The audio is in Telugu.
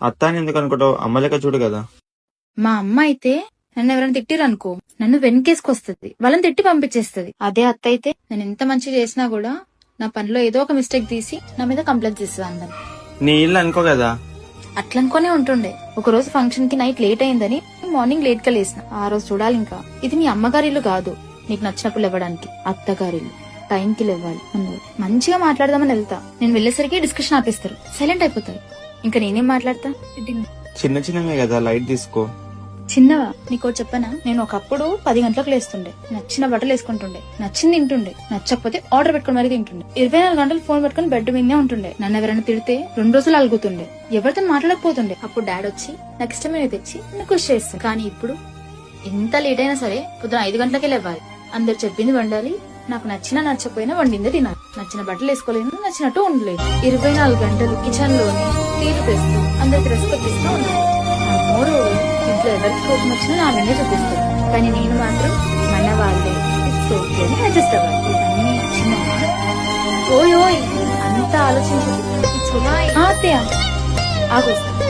అత్త అని ఎందుకు అనుకుంటావు? అమ్మలేక చూడు కదా. మా అమ్మ అయితే నన్ను ఎవరైనా తిట్టిరనుకో నన్ను వెనకేసుకొస్తుంది, వాళ్ళని తిట్టి పంపించేస్తుంది. అదే అత్త అయితే నేను ఎంత మంచి చేసినా కూడా నా పనిలో ఏదో ఒక మిస్టేక్ తీసి నా మీద కంప్లైంట్ చేస్తుంది అందరు. నీ ఇల్లు అనుకో కదా. అట్లనుకోనే ఉంటుండే. ఒక రోజు ఫంక్షన్ కి నైట్ లేట్ అయిందని మార్నింగ్ లేట్ గా లేసిన. ఆ రోజు చూడాలి ఇంకా. ఇది మీ అమ్మగారిల్లు కాదు, నీకు నచ్చినప్పుడు ఇవ్వడానికి. అత్తగారిల్లు టైంకి లేవాలి అన్నారు. మంచిగా మాట్లాడదామని వెళ్తా, నేను వెళ్లేసరికి డిస్కషన్ ఆపేస్తారు, సైలెంట్ అయిపోతారు. ఇంకా నేనేం మాట్లాడతా? చిన్న చిన్నమే కదా, లైట్ తీసుకో. చిన్నవా? నీకో చెప్పనా, నేను ఒకప్పుడు 10 గంటలకు లేస్తుండే, నచ్చిన బట్టలు వేసుకుంటుండే, నచ్చింది తింటుండే, నచ్చకపోతే ఆర్డర్ పెట్టుకుని మరీ తింటుండే, 24 గంటలు ఫోన్ పెట్టుకుని బెడ్ మీదనే ఉంటుండే. నన్ను ఎవరైనా తిడితే 2 రోజులు అలుగుతుండే, ఎవరితో మాట్లాడకపోతుండే. అప్పుడు డాడీ వచ్చి నాకు ఇష్టమైన తెచ్చి నన్ను ఖుషి చేస్తాను. కానీ ఇప్పుడు ఎంత లేట్ అయినా సరే పొద్దున 5 గంటలకే లేవాలి, అందరు చెప్పింది వండాలి, నాకు నచ్చినా నచ్చకపోయినా వండిందే తినాలి, నచ్చిన బట్టలు వేసుకోలేను, నచ్చినట్టు ఉండలేదు. 24 గంటలు కిచెన్ లోనే తీరు తెస్తూ అందరికి రెస్పెక్ట్ ఇస్తూ ఉన్నాను. ఇంట్లో ఎవరికి కోపం వచ్చినా నా మీదే చూపిస్తారు, కానీ నేను మాత్రం మన వాళ్ళే ఇట్స్ ఓకే అని అడ్జస్ట్ అవ్వాలి. ఇవన్నీ చిన్న ఓయ్ ఓయ్ అంతా ఆలోచించదు. ఆగొస్తా.